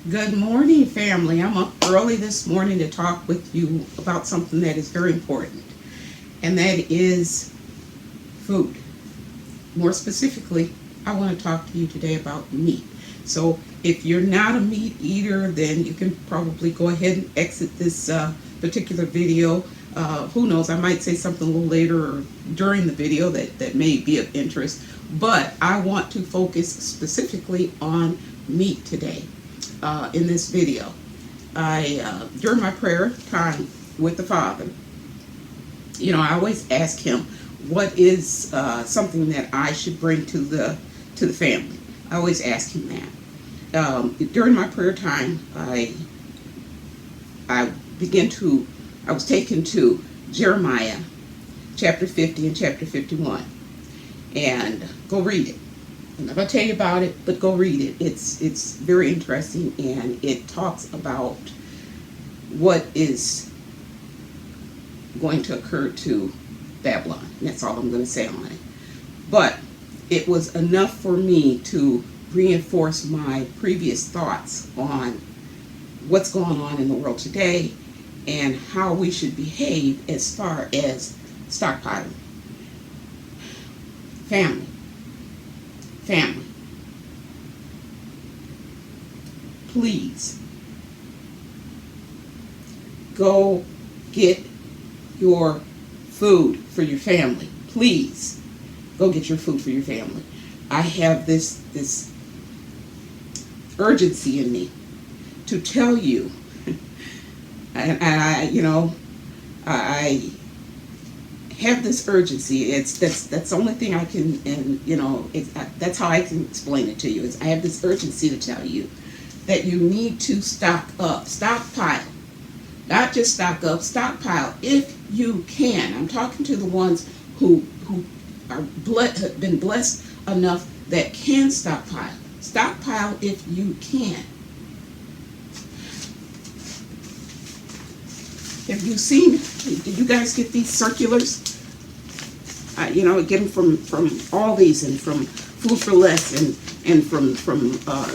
Good morning, family. I'm up early this morning to talk with you about something that is very important, and that is food. More specifically, I want to talk to you today about meat. So, if you're not a meat eater, then you can probably go ahead and exit this particular video. Who knows, I might say something a little later or during the video that may be of interest, but I want to focus specifically on meat today. In this video, during my prayer time with the Father, I always ask Him what is something that I should bring to the family. I always ask Him that. During my prayer time, I was taken to Jeremiah chapter 50 and chapter 51, and go read it. I'm not going to tell you about it, but go read it. It's very interesting, and it talks about what is going to occur to Babylon. And that's all I'm going to say on it. But it was enough for me to reinforce my previous thoughts on what's going on in the world today and how we should behave as far as stockpiling. Family, please go get your food for your family. Please go get your food for your family. I have this urgency in me to tell you, and I have this urgency. That's the only thing I can, and that's how I can explain it to you. I have this urgency to tell you that you need to stock up, stockpile, not just stock up, stockpile if you can. I'm talking to the ones who are have been blessed enough that can stockpile. Stockpile if you can. Have you seen? Did you guys get these circulars? Get them from all these, and from Food for Less, and from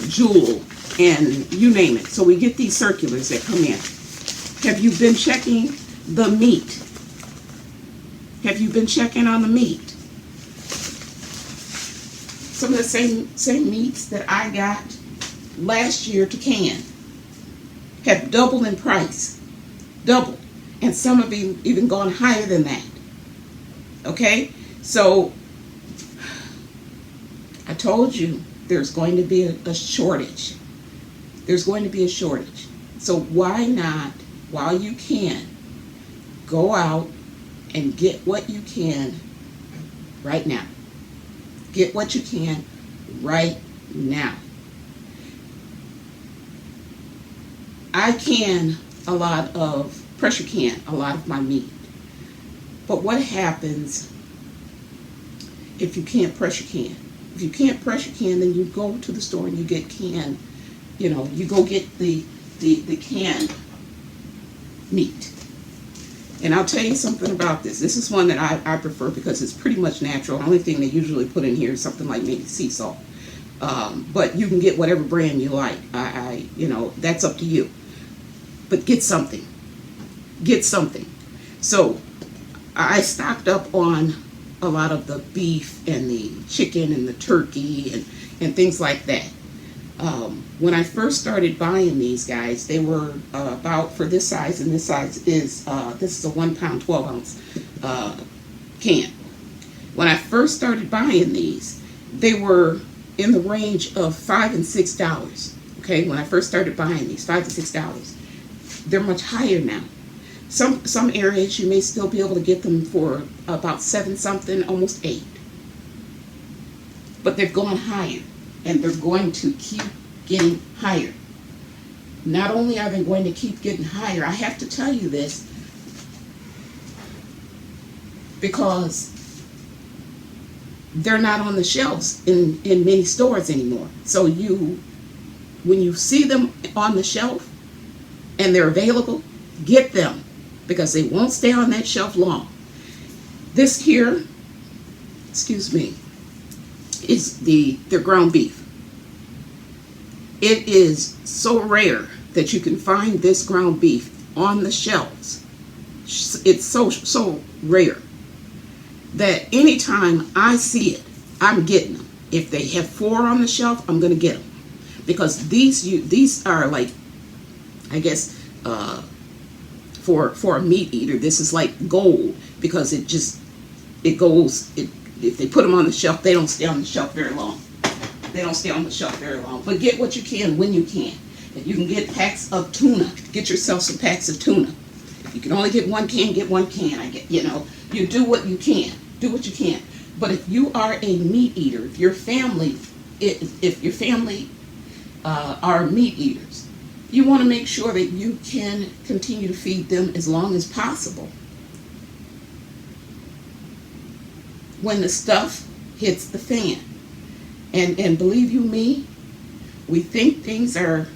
Jewel, and you name it. So we get these circulars that come in. Have you been checking the meat? Have you been checking on the meat? Some of the same meats that I got last year to can have doubled in price. Doubled. And some have even gone higher than that. Okay? So, I told you there's going to be a shortage. There's going to be a shortage. So why not, while you can, go out and get what you can right now. Get what you can right now. I can pressure can a lot of my meat. But what happens if you can't pressure can? If you can't pressure can, then you go to the store and you get canned, you go get the canned meat. And I'll tell you something about this. This is one that I prefer because it's pretty much natural. The only thing they usually put in here is something like maybe sea salt. But you can get whatever brand you like. That's up to you. But get something. Get something. So I stocked up on a lot of the beef and the chicken and the turkey and things like that. When I first started buying these guys, they were about, for this size, and this size is, this is a 1 pound, 12 ounce can. When I first started buying these, they were in the range of $5 and $6. Okay, when I first started buying these, $5 to $6. They're much higher now. Some areas you may still be able to get them for about 7 something, almost 8. But they've gone higher, and they're going to keep getting higher. Not only are they going to keep getting higher, I have to tell you this because they're not on the shelves in many stores anymore. So when you see them on the shelf and they're available, get them, because they won't stay on that shelf long. This here, is their ground beef. It is so rare that you can find this ground beef on the shelves. It's so rare that anytime I see it, I'm getting them. If they have 4 on the shelf, I'm going to get them, because these are like, I guess, for a meat eater, this is like gold, because it goes. If they put them on the shelf, they don't stay on the shelf very long. They don't stay on the shelf very long. But get what you can when you can. If you can get packs of tuna, get yourself some packs of tuna. If you can only get 1 can, get 1 can. You do what you can. Do what you can. But if you are a meat eater, if your family are meat eaters, you want to make sure that you can continue to feed them as long as possible. When the stuff hits the fan. And believe you me, we think things are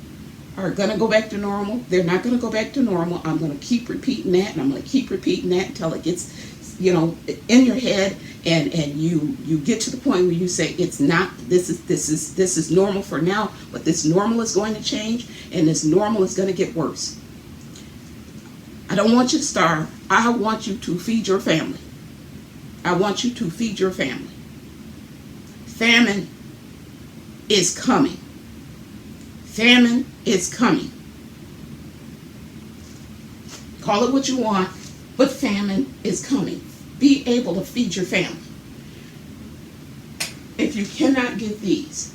going to go back to normal. They're not going to go back to normal. I'm going to keep repeating that, and I'm going to keep repeating that until it gets, in your head, and you get to the point where you say, it's not, this is normal for now, but this normal is going to change, and this normal is going to get worse. I don't want you to starve. I want you to feed your family. I want you to feed your family. Famine is coming. Famine is coming. Call it what you want, but famine is coming. Be able to feed your family. If you cannot get these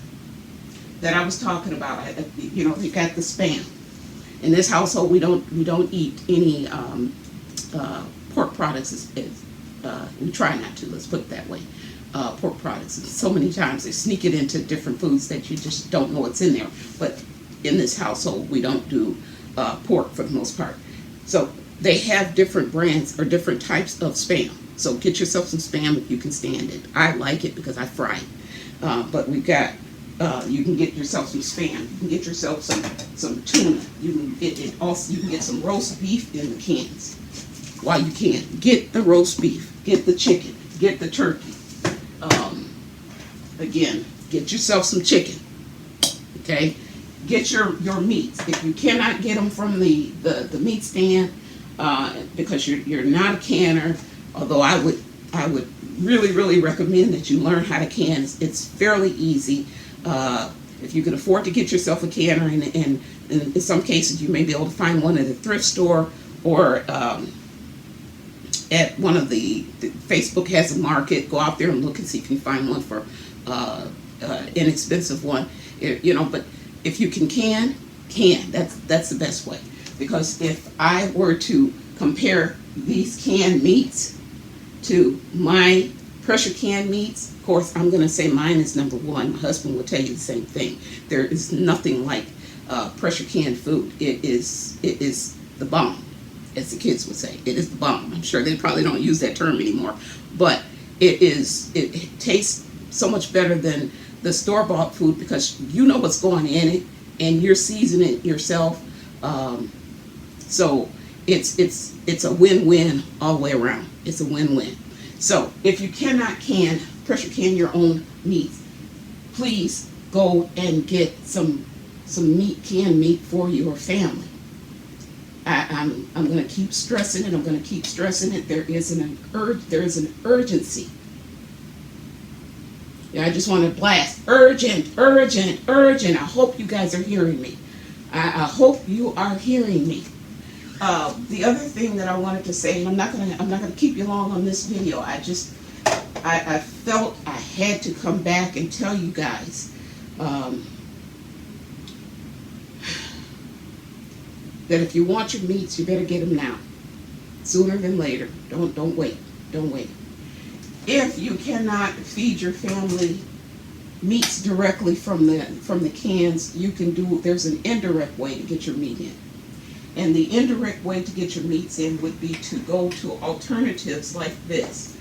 that I was talking about, you got the Spam. In this household, we don't eat any pork products. We try not to. Let's put it that way. Pork products. And so many times they sneak it into different foods that you just don't know what's in there. But in this household, we don't do pork for the most part. So they have different brands or different types of Spam. So get yourself some Spam if you can stand it. I like it because I fry it. But we've got, you can get yourself some Spam. You can get yourself some tuna. You can get some roast beef in the cans. While you can, get the roast beef, get the chicken, get the turkey. Again, get yourself some chicken. Okay, get your meats. If you cannot get them from the meat stand, because you're not a canner, although I would really recommend that you learn how to can. It's fairly easy. If you can afford to get yourself a canner, and in some cases you may be able to find one at a thrift store, or at one of the Facebook has a market. Go out there and look and see if you can find one for inexpensive one. But if you can, that's the best way. Because if I were to compare these canned meats to my pressure canned meats, of course I'm going to say mine is number 1. My husband will tell you the same thing. There is nothing like pressure canned food. It is the bomb, as the kids would say. It is the bomb. I'm sure they probably don't use that term anymore, but it tastes so much better than the store-bought food, because you know what's going in it and you're seasoning it yourself. So it's a win-win all the way around. It's a win-win. So if you cannot pressure can your own meats, please go and get some canned meat for your family. I'm going to keep stressing it. I'm going to keep stressing it. There is an urgency. Yeah, I just want to blast urgent. I hope you guys are hearing me. I hope you are hearing me. The other thing that I wanted to say, and I'm not gonna keep you long on this video. I felt I had to come back and tell you guys. That if you want your meats, you better get them now, sooner than later. Don't wait. If you cannot feed your family meats directly from the cans, you can there's an indirect way to get your meat in. And the indirect way to get your meats in would be to go to alternatives like this.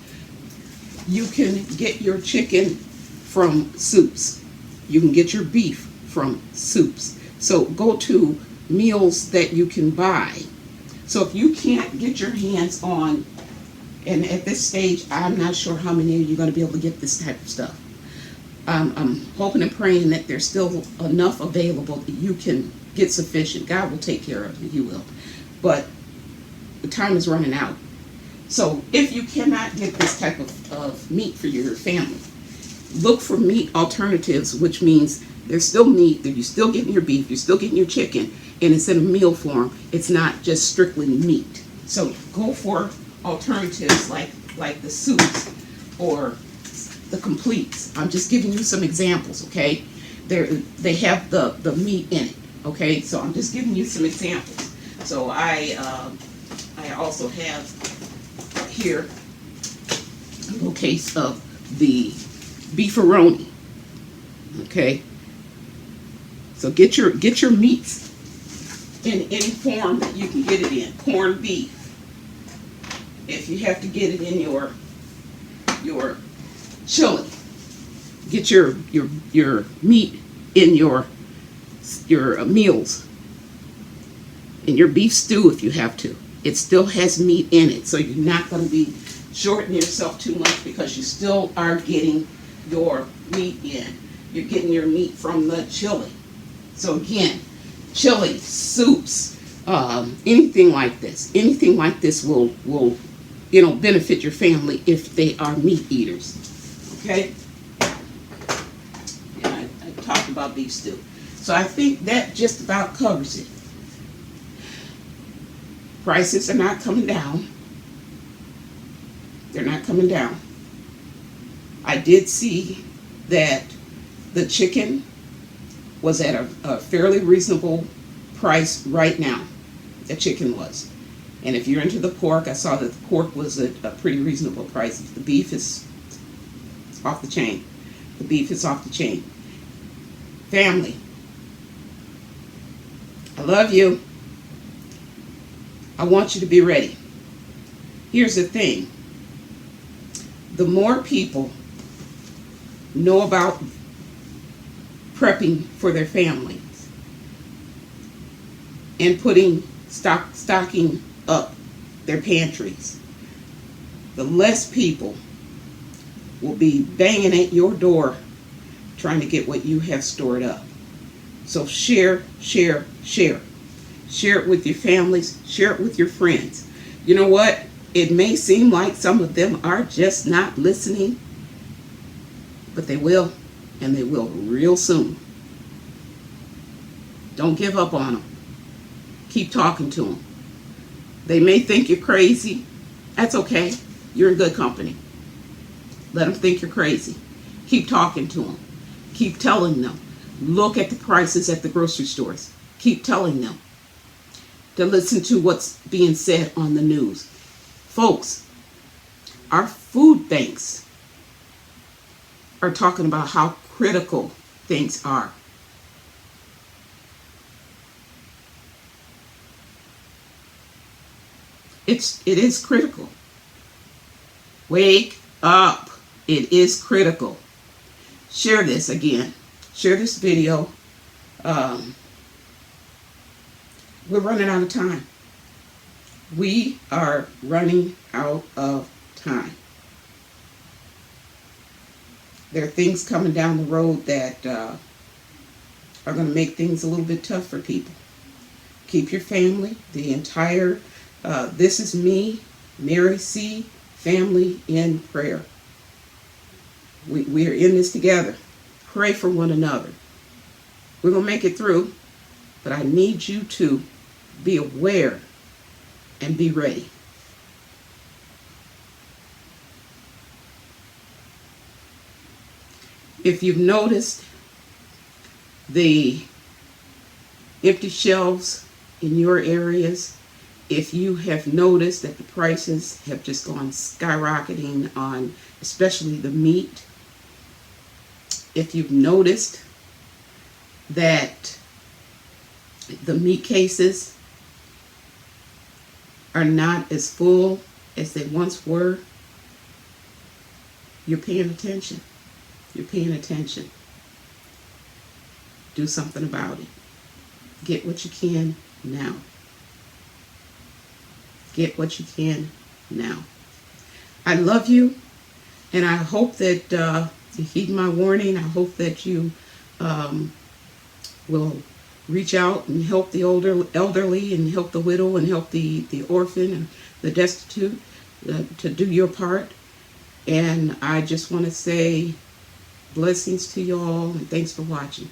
You can get your chicken from soups. You can get your beef from soups. So go to meals that you can buy. So if you can't get your hands on, and at this stage I'm not sure how many of you are going to be able to get this type of stuff, I'm hoping and praying that there's still enough available that you can get sufficient. God will take care of you. He will. But the time is running out. So if you cannot get this type of meat for your family, look for meat alternatives, which means there's still meat, that you're still getting your beef, you're still getting your chicken, and it's in a meal form. It's not just strictly meat. So go for alternatives like the soups or the completes. I'm just giving you some examples, okay? They have the meat in it, okay? So I'm just giving you some examples. So I also have here a little case of the beefaroni, okay? So get your meats in any form that you can get it in. Corned beef. If you have to get it in your chili, get your meat in your meals. In your beef stew if you have to. It still has meat in it, so you're not going to be shortening yourself too much because you still are getting your meat in. You're getting your meat from the chili. So again, chili, soups, anything like this will benefit your family if they are meat eaters. Okay? Yeah, I talked about beef stew. So I think that just about covers it. Prices are not coming down. They're not coming down. I did see that the chicken was at a fairly reasonable price right now. The chicken was. And if you're into the pork, I saw that the pork was at a pretty reasonable price. The beef is off the chain. The beef is off the chain. Family, I love you. I want you to be ready. Here's the thing. The more people know about prepping for their families and stocking up their pantries, the less people will be banging at your door trying to get what you have stored up. So share, share, share. Share it with your families. Share it with your friends. You know what? It may seem like some of them are just not listening, but they will, and they will real soon. Don't give up on them. Keep talking to them. They may think you're crazy. That's okay. You're in good company. Let them think you're crazy. Keep talking to them. Keep telling them. Look at the prices at the grocery stores. Keep telling them to listen to what's being said on the news. Folks, our food banks are talking about how critical things are. It is critical. Wake up. It is critical. Share this again. Share this video. We're running out of time. We are running out of time. There are things coming down the road that are going to make things a little bit tough for people. Keep your family, the entire This Is Me, Mary C. family in prayer. We are in this together. Pray for one another. We're going to make it through, but I need you to be aware and be ready. If you've noticed the empty shelves in your areas, if you have noticed that the prices have just gone skyrocketing on especially the meat, if you've noticed that the meat cases are not as full as they once were, you're paying attention. You're paying attention. Do something about it. Get what you can now. Get what you can now. I love you, and I hope that to heed my warning. I hope that you will reach out and help the elderly and help the widow and help the orphan and the destitute to do your part. And I just want to say blessings to you all and thanks for watching.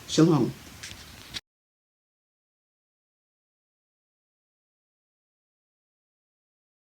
Shalom.